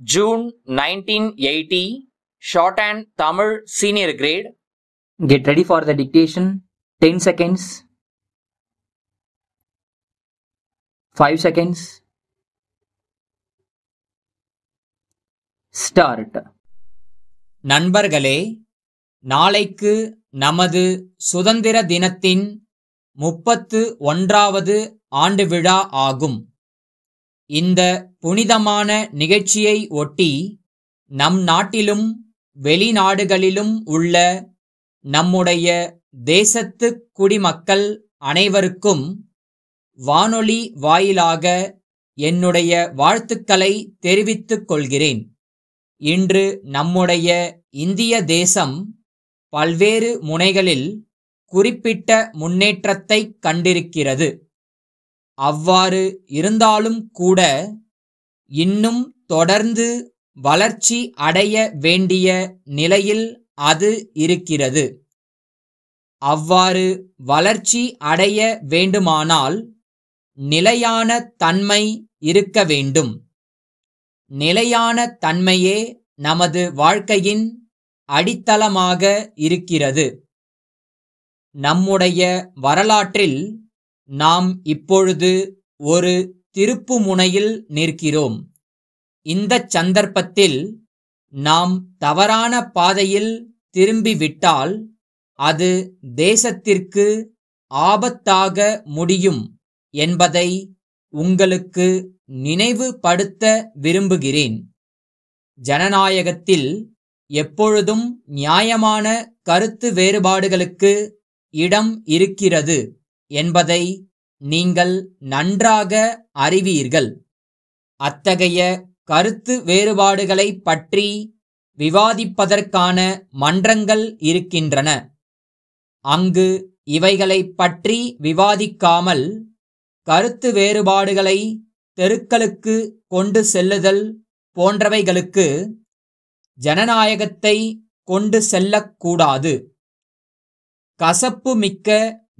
June 1980, Shorthand Tamil Senior Grade. Get ready for the dictation. 10 seconds. 5 seconds. Start. நண்பர்களே, நாளைக்கு நமது சுதந்திர தினத்தின் 31வது ஆண்டு விழா ஆகும். இந்த புனிதமான நிகழ்ச்சியை ஒட்டி நம் நாட்டிலும் வெளிநாடுகளிலும் உள்ள நம்முடைய தேசத்து குடிமக்கள் அனைவருக்கும் வானொலி வாயிலாக என்னுடைய வாழ்த்துக்களை தெரிவித்துக் கொள்கிறேன். இன்று நம்முடைய இந்திய தேசம் பல்வேறு முனைகளில் குறிப்பிட்ட முன்னேற்றத்தை கண்டிருக்கிறது. அவ்வாறு இருந்தாலும் கூட இன்னும் தொடர்ந்து வளர்ச்சி அடைய வேண்டிய நிலையில் அது இருக்கிறது. அவ்வாறு வளர்ச்சி அடைய வேண்டுமானால் நிலையான தன்மை இருக்க வேண்டும். நிலையான தன்மையே நமது வாழ்க்கையின் அடித்தளமாக இருக்கிறது. நம்முடைய வரலாற்றில் நாம் இப்பொழுது ஒரு திருப்புமுனையில் நிற்கிறோம். இந்தச் சந்தர்ப்பத்தில் நாம் தவறான பாதையில் திரும்பிவிட்டால் அது தேசத்திற்கு ஆபத்தாக முடியும் என்பதை உங்களுக்கு நினைவுபடுத்த விரும்புகிறேன். ஜனநாயகத்தில் எப்பொழுதும் நியாயமான கருத்து வேறுபாடுகளுக்கு இடம் இருக்கிறது என்பதை நீங்கள் நன்றாக அறிவீர்கள். அத்தகைய கருத்து வேறுபாடுகளை பற்றி விவாதிப்பதற்கான மன்றங்கள் இருக்கின்றன. அங்கு இவைகளை பற்றி விவாதிக்காமல் கருத்து வேறுபாடுகளை தெருக்களுக்கு கொண்டு செல்லுதல் போன்றவைகளுக்கு ஜனநாயகத்தை கொண்டு செல்லக்கூடாது. கசப்பு மிக்க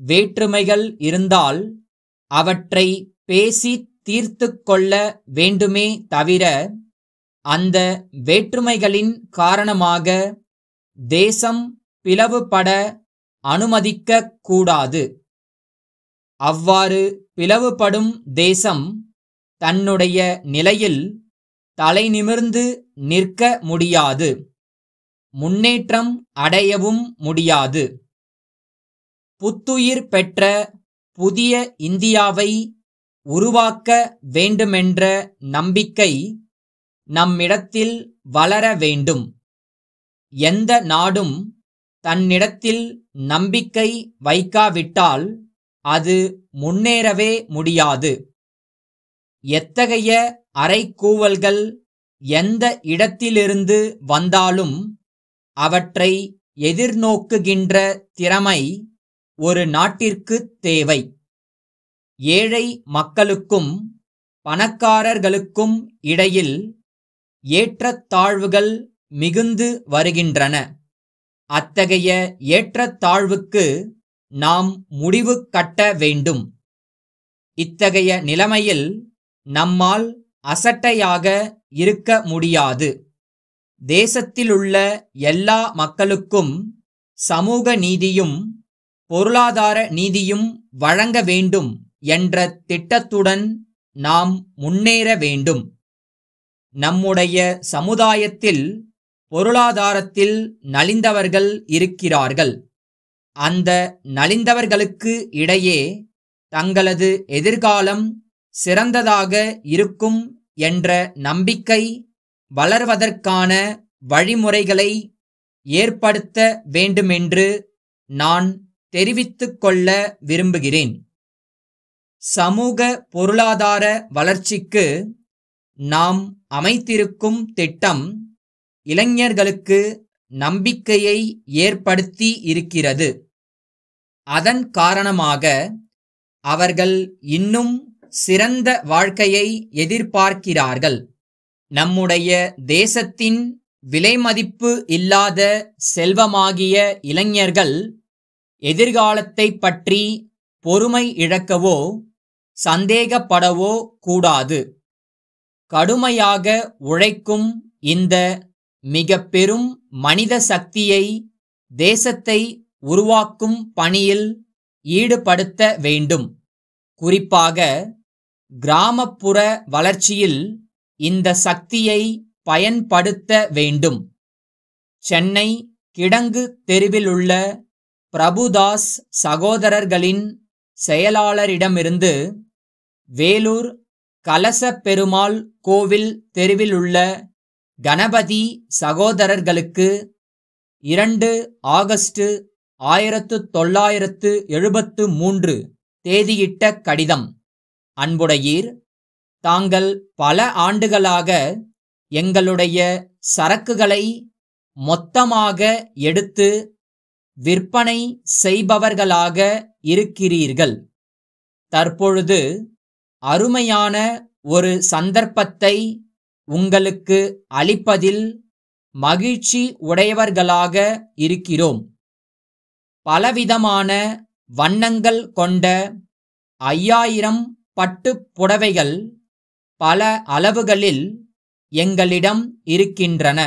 வேற்றுமைகள் இருந்தால் அவற்றை பேசி தீர்த்து கொள்ள வேண்டுமே தவிர அந்த வேற்றுமைகளின் காரணமாக தேசம் பிளவுபட அனுமதிக்க கூடாது. அவ்வாறு பிளவுபடும் தேசம் தன்னுடைய நிலையில் தலைநிமிர்ந்து நிற்க முடியாது. முன்னேற்றம் அடையவும் முடியாது. புத்துயிர் பெற்ற புதிய இந்தியாவை உருவாக்க வேண்டுமென்ற நம்பிக்கை நம்மிடத்தில் வளர வேண்டும். எந்த நாடும் தன்னிடத்தில் நம்பிக்கை வைக்காவிட்டால் அது முன்னேறவே முடியாது. எத்தகைய அறைகூவல்கள் எந்த இடத்திலிருந்து வந்தாலும் அவற்றை எதிர்நோக்குகின்ற திறமை ஒரு நாட்டிற்கு தேவை. ஏழை மக்களுக்கும் பணக்காரர்களுக்கும் இடையில் ஏற்றத்தாழ்வுகள் மிகுந்து வருகின்றன. அத்தகைய ஏற்றத்தாழ்வுக்கு நாம் முடிவு கட்ட வேண்டும். இத்தகைய நிலைமையில் நம்மால் அசட்டையாக இருக்க முடியாது. தேசத்திலுள்ள எல்லா மக்களுக்கும் சமூக நீதியும் பொருளாதார நீதியும் வழங்க வேண்டும் என்ற திட்டத்துடன் நாம் முன்னேற வேண்டும். நம்முடைய சமுதாயத்தில் பொருளாதாரத்தில் நலிந்தவர்கள் இருக்கிறார்கள். அந்த நலிந்தவர்களுக்கு இடையே தங்களது எதிர்காலம் சிறந்ததாக இருக்கும் என்ற நம்பிக்கை வளர்வதற்கான வழிமுறைகளை ஏற்படுத்த வேண்டுமென்று நான் தெரிவித்துக் கொள்ள விரும்புகிறேன். சமூக பொருளாதார வளர்ச்சிக்கு நாம் அமைத்திருக்கும் திட்டம் இளைஞர்களுக்கு நம்பிக்கையை ஏற்படுத்தி இருக்கிறது. அதன் காரணமாக அவர்கள் இன்னும் சிறந்த வாழ்க்கையை எதிர்பார்க்கிறார்கள். நம்முடைய தேசத்தின் விலைமதிப்பு இல்லாத செல்வமாகிய இளைஞர்கள் எதிர்காலத்தை பற்றி பொறுமை இழக்கவோ சந்தேகப்படவோ கூடாது. கடுமையாக உழைக்கும் இந்த மிக பெரும் மனித சக்தியை தேசத்தை உருவாக்கும் பணியில் ஈடுபடுத்த வேண்டும். குறிப்பாக கிராமப்புற வளர்ச்சியில் இந்த சக்தியை பயன்படுத்த வேண்டும். சென்னை கிடங்கு தெருவிலுள்ள பிரபுதாஸ் சகோதரர்களின் செயலாளரிடமிருந்து வேலூர் கலச பெருமாள் கோவில் தெருவிலுள்ள கணபதி சகோதரர்களுக்கு 2 ஆகஸ்ட் 1973 தேதியிட்ட கடிதம். அன்புடையீர், தாங்கள் பல ஆண்டுகளாக எங்களுடைய சரக்குகளை மொத்தமாக எடுத்து விற்பனை செய்பவர்களாக இருக்கிறீர்கள். தற்பொழுது அருமையான ஒரு சந்தர்ப்பத்தை உங்களுக்கு அளிப்பதில் மகிழ்ச்சி உடையவர்களாக இருக்கிறோம். பலவிதமான வண்ணங்கள் கொண்ட 5000 பட்டுப் புடவைகள் பல அளவுகளில் எங்களிடம் இருக்கின்றன.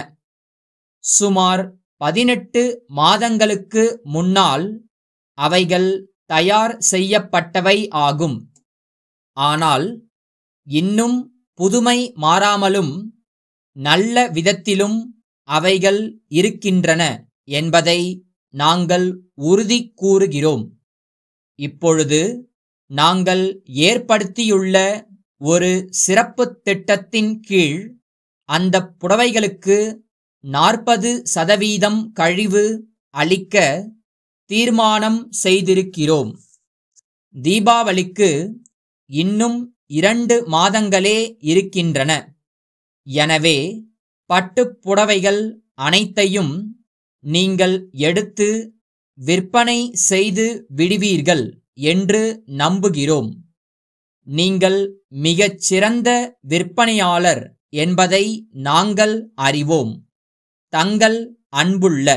சுமார் 18 மாதங்களுக்கு முன்னால் அவைகள் தயார் செய்யப்பட்டவை ஆகும். ஆனால் இன்னும் புதுமை மாறாமலும் நல்ல விதத்திலும் அவைகள் இருக்கின்றன என்பதை நாங்கள் உறுதி கூறுகிறோம். இப்பொழுது நாங்கள் ஏற்படுத்தியுள்ள ஒரு சிறப்பு திட்டத்தின் கீழ் அந்த புடவைகளுக்கு 40% கழிவு அளிக்க தீர்மானம் செய்திருக்கிறோம். தீபாவளிக்கு இன்னும் 2 மாதங்களே இருக்கின்றன. எனவே பட்டுப் புடவைகள் அனைத்தையும் நீங்கள் எடுத்து விற்பனை செய்து விடுவீர்கள் என்று நம்புகிறோம். நீங்கள் மிகச் சிறந்த விற்பனையாளர் என்பதை நாங்கள் அறிவோம். தங்கள் அன்புள்ள